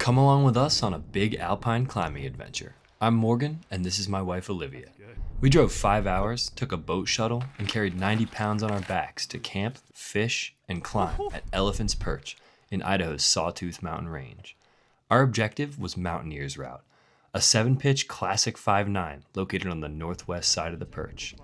Come along with us on a big alpine climbing adventure. I'm Morgan, and this is my wife Olivia. We drove 5 hours, took a boat shuttle, and carried 90 pounds on our backs to camp, fish, and climb at Perch in Idaho's Sawtooth mountain range. Our objective was Mountaineer's route, a 7-pitch classic 5.9 located on the northwest side of the Perch.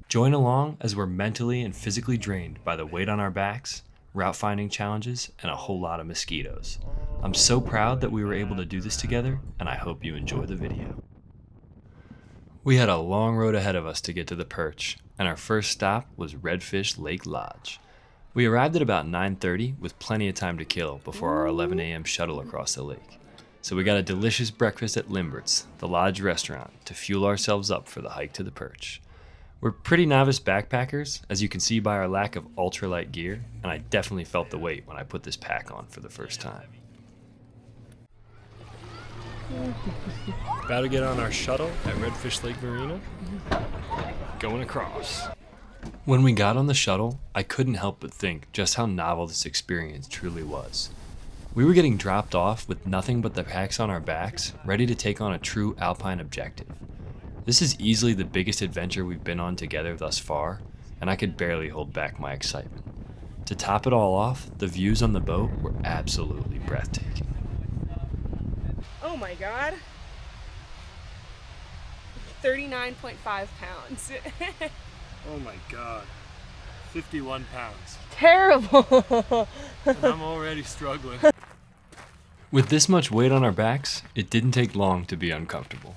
Join along as we're mentally and physically drained by the weight on our backs, route finding challenges, and a whole lot of mosquitoes. I'm so proud that we were able to do this together, and I hope you enjoy the video. We had a long road ahead of us to get to the Perch, and our first stop was Redfish Lake Lodge. We arrived at about 9:30 with plenty of time to kill before our 11 a.m. shuttle across the lake. So we got a delicious breakfast at Limbert's, the lodge restaurant, to fuel ourselves up for the hike to the Perch. We're pretty novice backpackers, as you can see by our lack of ultralight gear, and I definitely felt the weight when I put this pack on for the first time. About to get on our shuttle at Redfish Lake Marina. Going across. When we got on the shuttle, I couldn't help but think just how novel this experience truly was. We were getting dropped off with nothing but the packs on our backs, ready to take on a true alpine objective. This is easily the biggest adventure we've been on together thus far, and I could barely hold back my excitement. To top it all off, the views on the boat were absolutely breathtaking. Oh my god. 39.5 pounds. Oh my god. 51 pounds. Terrible. And I'm already struggling. With this much weight on our backs, it didn't take long to be uncomfortable.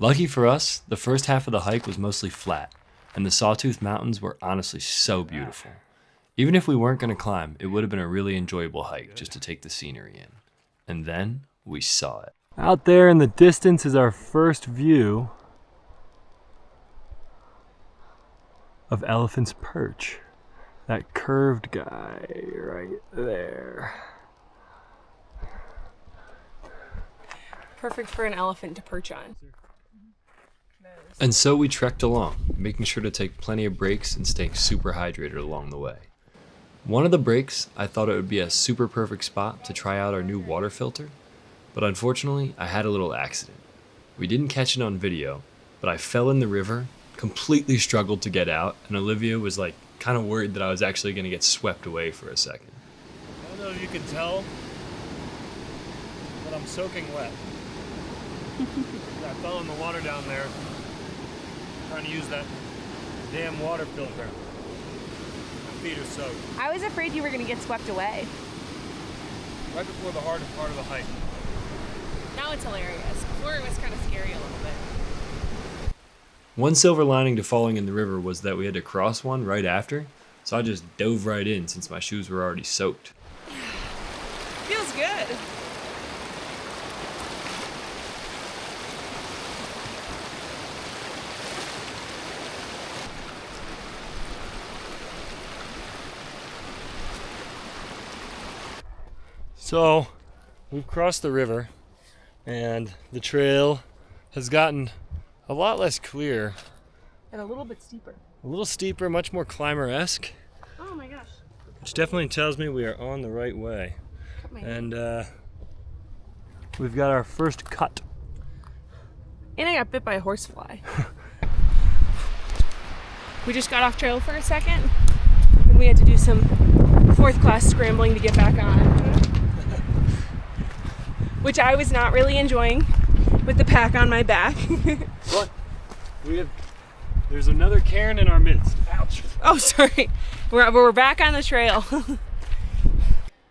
Lucky for us, the first half of the hike was mostly flat, and the Sawtooth Mountains were honestly so beautiful. Even if we weren't going to climb, it would have been a really enjoyable hike just to take the scenery in. And then we saw it. Out there in the distance is our first view of Elephant's Perch. That curved guy right there. Perfect for an elephant to perch on. And so we trekked along, making sure to take plenty of breaks and staying super hydrated along the way. One of the breaks, I thought it would be a super perfect spot to try out our new water filter, but unfortunately, I had a little accident. We didn't catch it on video, but I fell in the river, completely struggled to get out, and Olivia was like kind of worried that I was actually going to get swept away for a second. I don't know if you can tell, but I'm soaking wet. I fell in the water down there, trying to use that damn water filter. My feet are soaked. I was afraid you were going to get swept away. Right before the hardest part of the hike. Now it's hilarious. Before it was kind of scary a little bit. One silver lining to falling in the river was that we had to cross one right after, so I just dove right in since my shoes were already soaked. Feels good. So, we've crossed the river, and the trail has gotten a lot less clear. And a little bit steeper. A little steeper, much more climber-esque, Oh my gosh. which definitely tells me we are on the right way. Cut my And we've got our first cut. And I got bit by a horsefly. We just got off trail for a second, and we had to do some 4th class scrambling to get back on. Which I was not really enjoying with the pack on my back. But there's another cairn in our midst. Ouch. Oh, sorry. We're back on the trail.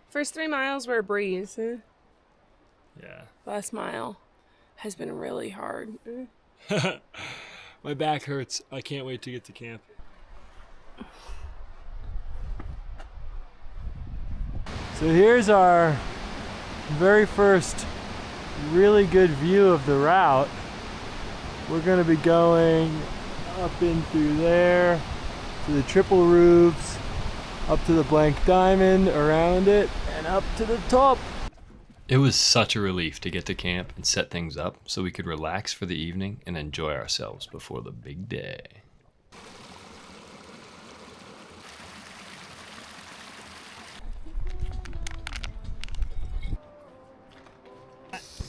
First 3 miles were a breeze. Yeah. Last mile has been really hard. My back hurts. I can't wait to get to camp. So here's our very first really good view of the route. We're going to be going up in through there to the triple roofs, up to the blank diamond, around it, and up to the top. It was such a relief to get to camp and set things up so we could relax for the evening and enjoy ourselves before the big day.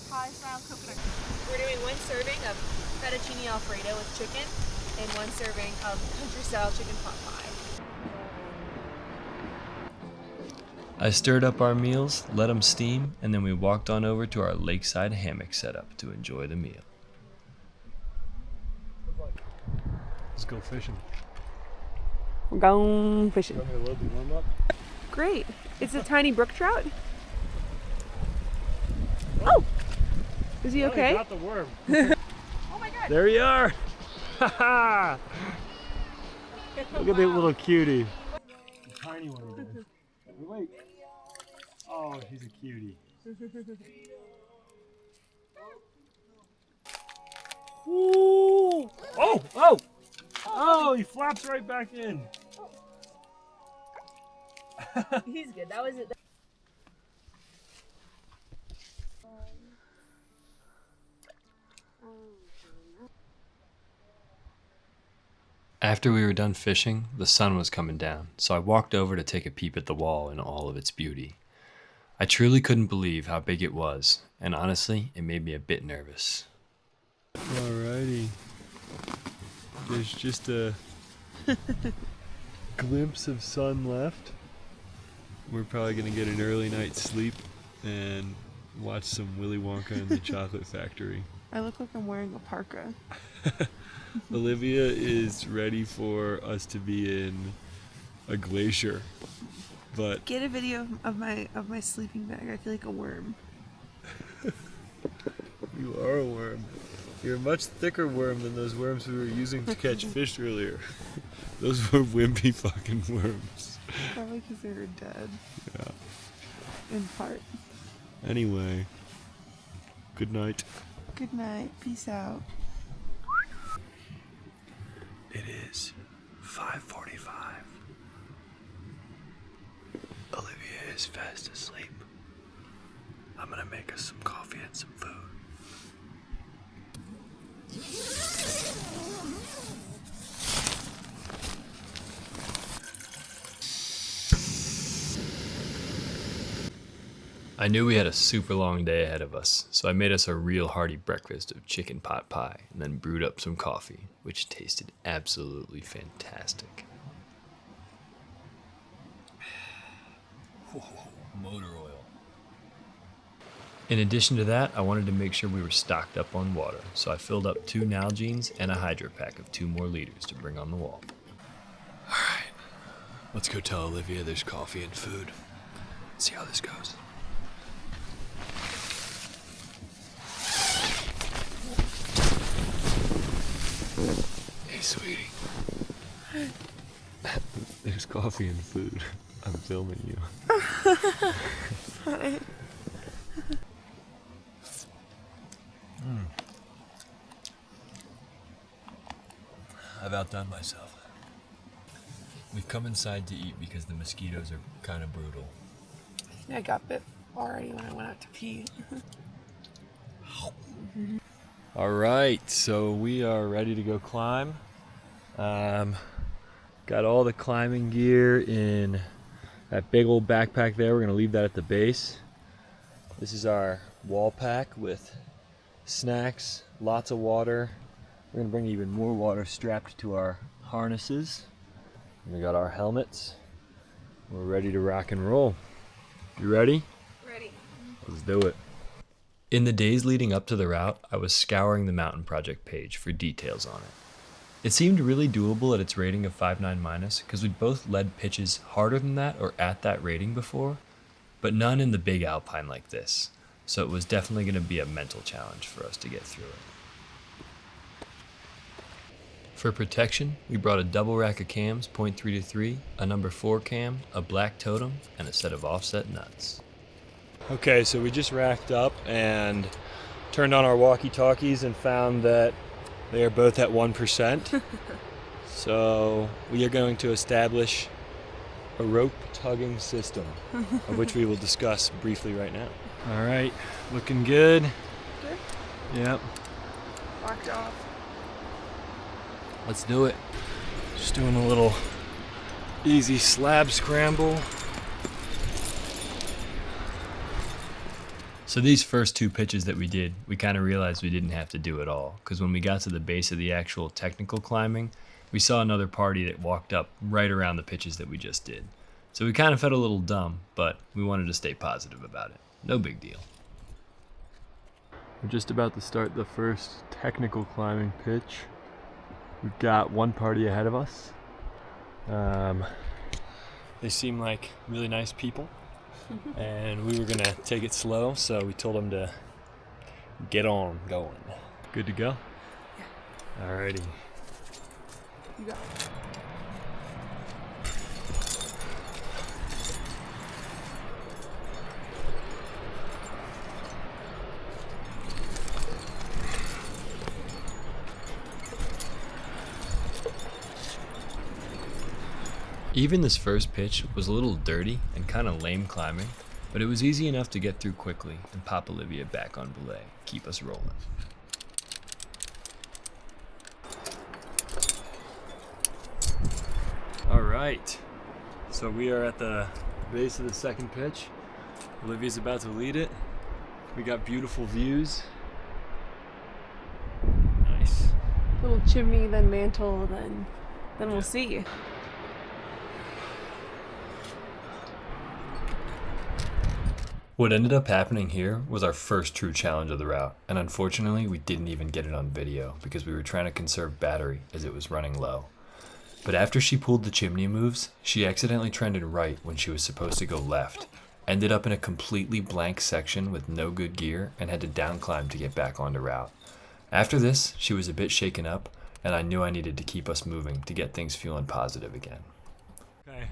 pie style coconut. We're doing 1 serving of fettuccine alfredo with chicken and 1 serving of country style chicken pot pie. I stirred up our meals, let them steam, and then we walked on over to our lakeside hammock setup to enjoy the meal. Let's go fishing. We're going fishing. Want me to load the worm up? Great. It's a tiny brook trout. Oh! Is he okay? He got the worm. Oh my god! There you are! Ha ha! Look at that little cutie. The tiny one again. Wait. Oh, he's a cutie. Ooh! Oh! Oh! Oh, he flaps right back in. He's good. That was it. After we were done fishing, the sun was coming down, so I walked over to take a peep at the wall in all of its beauty. I truly couldn't believe how big it was, and honestly, it made me a bit nervous. Alrighty. There's just a glimpse of sun left. We're probably gonna get an early night's sleep and watch some Willy Wonka and the Chocolate Factory. I look like I'm wearing a parka. Olivia is ready for us to be in a glacier, but Get a video of my sleeping bag. I feel like a worm. you are a worm. You're a much thicker worm than those worms we were using to catch fish earlier. Those were wimpy fucking worms. Probably because they were dead. Yeah. In part. Anyway, good night. Good night. Peace out. It is 5:45. Olivia is fast asleep. I'm gonna make us some coffee and some food. I knew we had a super long day ahead of us, so I made us a real hearty breakfast of chicken pot pie and then brewed up some coffee, which tasted absolutely fantastic. Motor oil. In addition to that, I wanted to make sure we were stocked up on water, so I filled up 2 Nalgene's and a hydro pack of 2 more liters to bring on the wall. Alright, let's go tell Olivia there's coffee and food. See how this goes. Hey, sweetie. There's coffee and food. I'm filming you. I've outdone myself. We've come inside to eat because the mosquitoes are kind of brutal. I think I got bit already when I went out to pee. All right, so we are ready to go climb. Got all the climbing gear in that big old backpack there. We're gonna leave that at the base. This is our wall pack with snacks, lots of water. We're gonna bring even more water strapped to our harnesses. We got our helmets. We're ready to rock and roll. You ready? Ready. Let's do it. In the days leading up to the route, I was scouring the mountain project page for details on it. It seemed really doable at its rating of 5.9- because we'd both led pitches harder than that or at that rating before, but none in the big Alpine like this, so it was definitely going to be a mental challenge for us to get through it. For protection, we brought a double rack of cams, 0.3-3, a number 4 cam, a black totem, and a set of offset nuts. Okay, so we just racked up and turned on our walkie-talkies and found that they are both at 1%. So we are going to establish a rope tugging system, of which we will discuss briefly right now. All right, looking good. Good? Yep. Locked off. Let's do it. Just doing a little easy slab scramble. So these first two pitches that we did, we kind of realized we didn't have to do it all, because when we got to the base of the actual technical climbing, we saw another party that walked up right around the pitches that we just did. So we kind of felt a little dumb, but we wanted to stay positive about it. No big deal. We're just about to start the first technical climbing pitch. We've got one party ahead of us. They seem like really nice people. And we were gonna take it slow, so we told them to get on going. Good to go? Yeah. Alrighty. You got it. Even this first pitch was a little dirty and kind of lame climbing, but it was easy enough to get through quickly and pop Olivia back on belay, keep us rolling. All right, so we are at the base of the second pitch. Olivia's about to lead it. We got beautiful views. Nice. Little chimney, then mantle, then we'll see. What ended up happening here was our first true challenge of the route, and unfortunately we didn't even get it on video because we were trying to conserve battery as it was running low. But after she pulled the chimney moves, she accidentally trended right when she was supposed to go left, ended up in a completely blank section with no good gear, and had to down climb to get back onto route. After this, she was a bit shaken up, and I knew I needed to keep us moving to get things feeling positive again. Okay.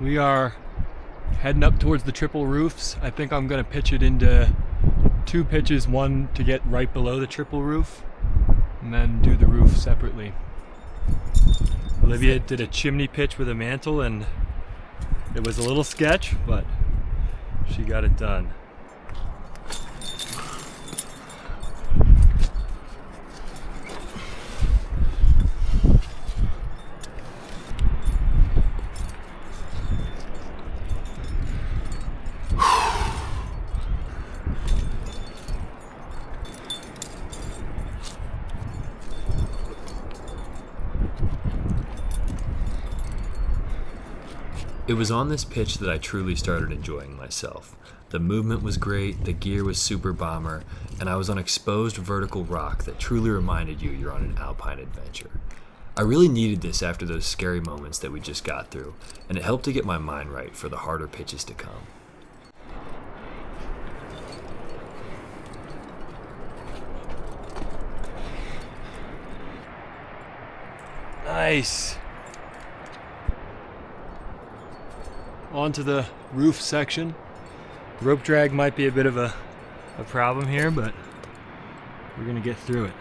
We are heading up towards the triple roofs. I think I'm gonna pitch it into two pitches, one to get right below the triple roof, and then do the roof separately. Olivia did a chimney pitch with a mantle, and it was a little sketch, but she got it done. It was on this pitch that I truly started enjoying myself. The movement was great, the gear was super bomber, and I was on exposed vertical rock that truly reminded you you're on an Alpine adventure. I really needed this after those scary moments that we just got through, and it helped to get my mind right for the harder pitches to come. Nice. Onto the roof section. Rope drag might be a bit of a problem here, but we're gonna get through it.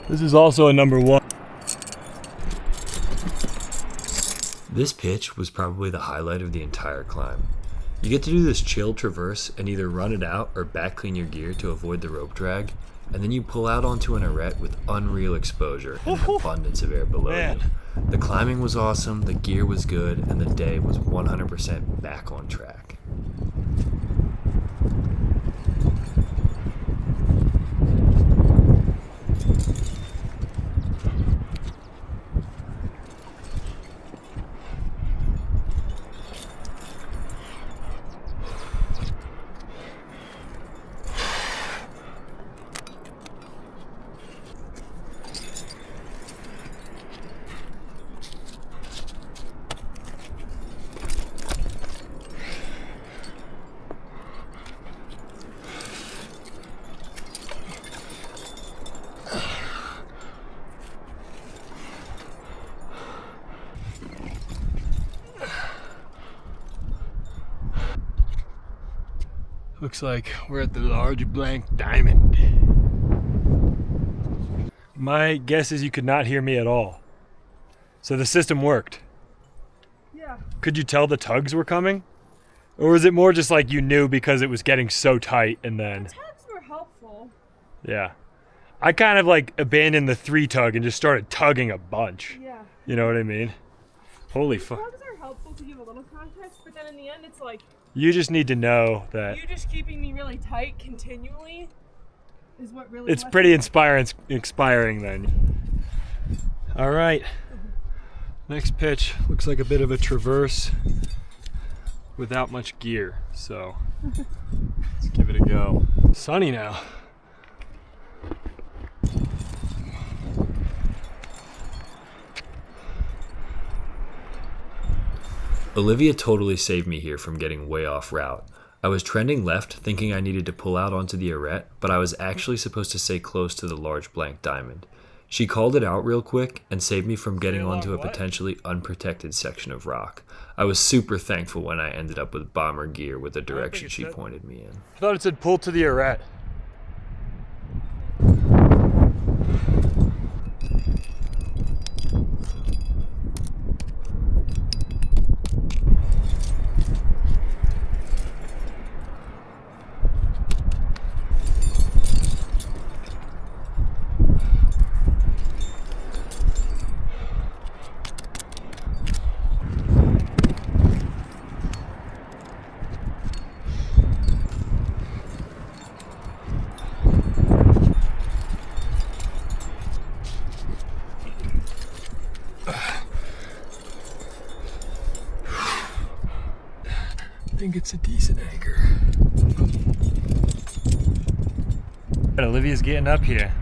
This is also a number one. This pitch was probably the highlight of the entire climb. You get to do this chill traverse and either run it out or back clean your gear to avoid the rope drag, and then you pull out onto an arête with unreal exposure and an abundance of air below you. The climbing was awesome, the gear was good, and the day was 100% back on track. Looks like we're at the large blank diamond. My guess is you could not hear me at all. So the system worked. Yeah. Could you tell the tugs were coming? Or was it more just like you knew because it was getting so tight and then... The tugs were helpful. Yeah. I kind of like abandoned the 3 tug and just started tugging a bunch. Yeah. You know what I mean? Holy fuck. Tugs are helpful to give a little context, but then in the end it's like... You just need to know that... You just keeping me really tight continually is what really... It's pretty inspiring then. All right. Next pitch looks like a bit of a traverse without much gear, so let's give it a go. Sunny now. Olivia totally saved me here from getting way off route. I was trending left thinking I needed to pull out onto the arête, but I was actually supposed to stay close to the large blank diamond. She called it out real quick and saved me from getting onto a potentially unprotected section of rock. I was super thankful when I ended up with bomber gear with the direction she pointed me in. I thought it said pull to the arête. I think it's a decent anchor. Olivia's getting up here.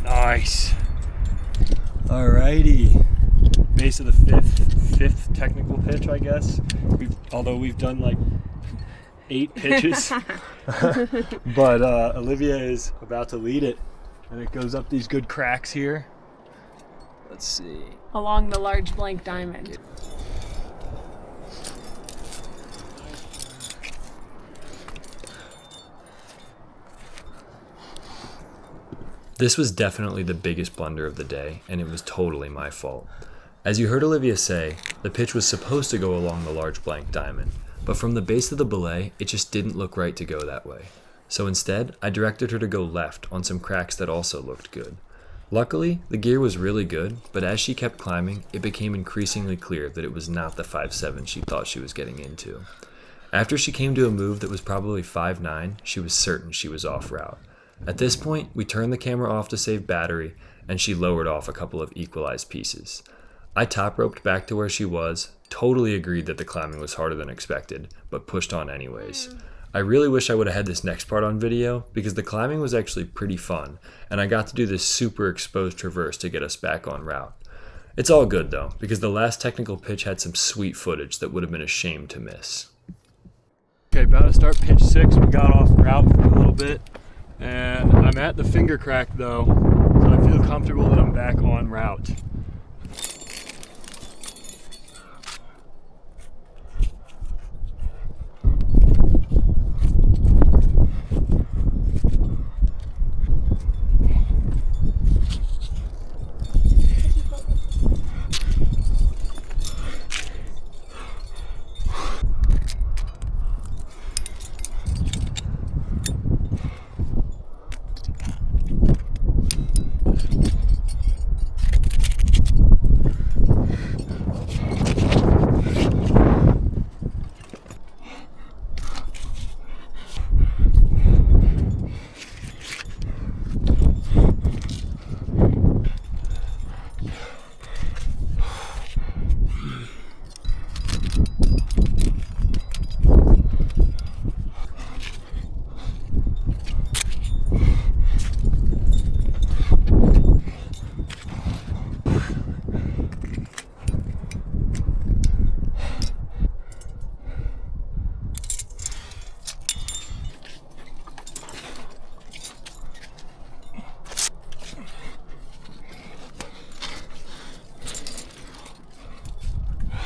Nice. Alrighty. Base of the fifth technical pitch, I guess. Although we've done like 8 pitches. But Olivia is about to lead it. And it goes up these good cracks here. Let's see. Along the large blank diamond. This was definitely the biggest blunder of the day, and it was totally my fault. As you heard Olivia say, the pitch was supposed to go along the large blank diamond, but from the base of the belay, it just didn't look right to go that way. So instead, I directed her to go left on some cracks that also looked good. Luckily, the gear was really good, but as she kept climbing, it became increasingly clear that it was not the 5.7 she thought she was getting into. After she came to a move that was probably 5.9, she was certain she was off route. At this point, we turned the camera off to save battery, and she lowered off a couple of equalized pieces. I top roped back to where she was, totally agreed that the climbing was harder than expected, but pushed on anyways. I really wish I would have had this next part on video, because the climbing was actually pretty fun, and I got to do this super exposed traverse to get us back on route. It's all good though, because the last technical pitch had some sweet footage that would have been a shame to miss. Okay, about to start pitch 6. We got off route for a little bit. And I'm at the finger crack though, so I feel comfortable that I'm back on route.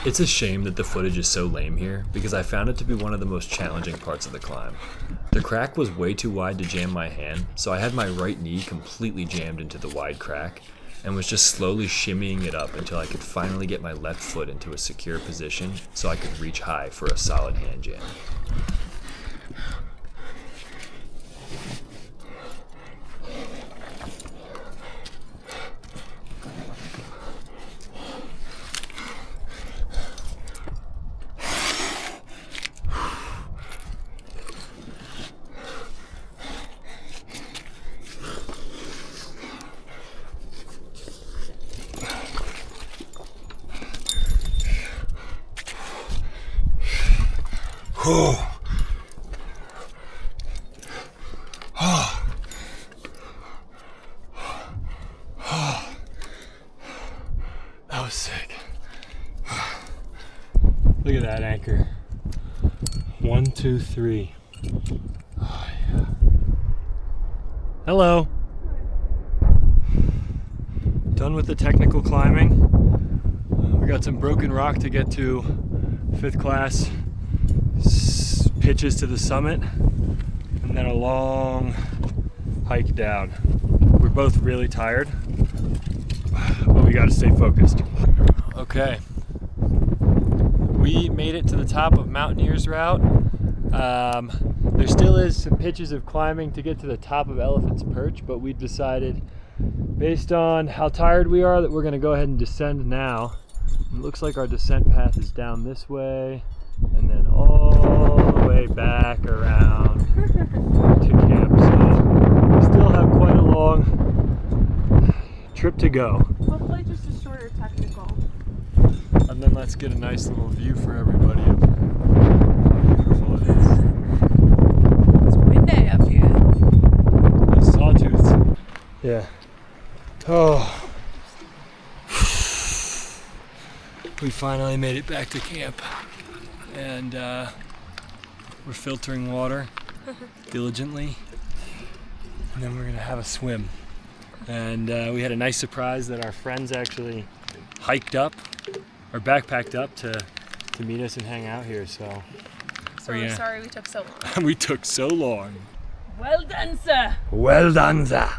It's a shame that the footage is so lame here because I found it to be one of the most challenging parts of the climb. The crack was way too wide to jam my hand, so I had my right knee completely jammed into the wide crack and was just slowly shimmying it up until I could finally get my left foot into a secure position so I could reach high for a solid hand jam. That was sick. Look at that anchor. 1, 2, 3. Oh, yeah. Hello. Done with the technical climbing. We got some broken rock to get to 5th class pitches to the summit, and then a long hike down. We're both really tired, but we gotta stay focused. Okay, we made it to the top of Mountaineer's route. There still is some pitches of climbing to get to the top of Elephant's Perch, but we decided, based on how tired we are, that we're gonna go ahead and descend now. It looks like our descent path is down this way, and then all the way back around to camp. So we still have quite a long trip to go. Hopefully just a shorter technical. And then let's get a nice little view for everybody of how beautiful it is. It's windy up here. The Sawtooth. Yeah. Oh. We finally made it back to camp. And we're filtering water diligently, and then we're gonna have a swim. And we had a nice surprise that our friends actually hiked up or backpacked up to meet us and hang out here. So We're sorry we took so long. we took so long. Well done, sir. Well done, sir.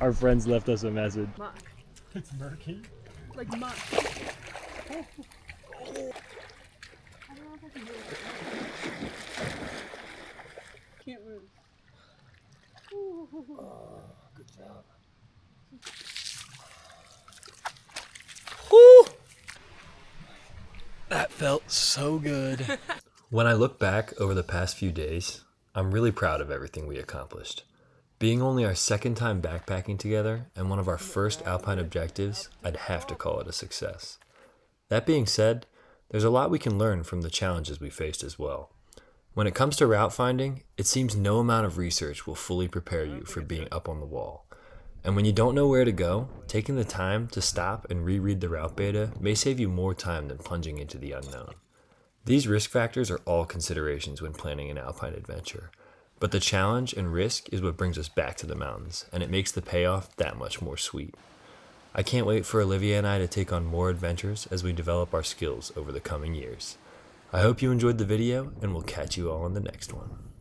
Our friends left us a message. Muck. It's murky. Like muck. Can't move. Oh, good job. Woo! That felt so good. When I look back over the past few days, I'm really proud of everything we accomplished. Being only our second time backpacking together and one of our first Alpine objectives, I'd have to call it a success. That being said, there's a lot we can learn from the challenges we faced as well. When it comes to route finding, it seems no amount of research will fully prepare you for being up on the wall. And when you don't know where to go, taking the time to stop and reread the route beta may save you more time than plunging into the unknown. These risk factors are all considerations when planning an Alpine adventure. But the challenge and risk is what brings us back to the mountains, and it makes the payoff that much more sweet. I can't wait for Olivia and I to take on more adventures as we develop our skills over the coming years. I hope you enjoyed the video, and we'll catch you all in the next one.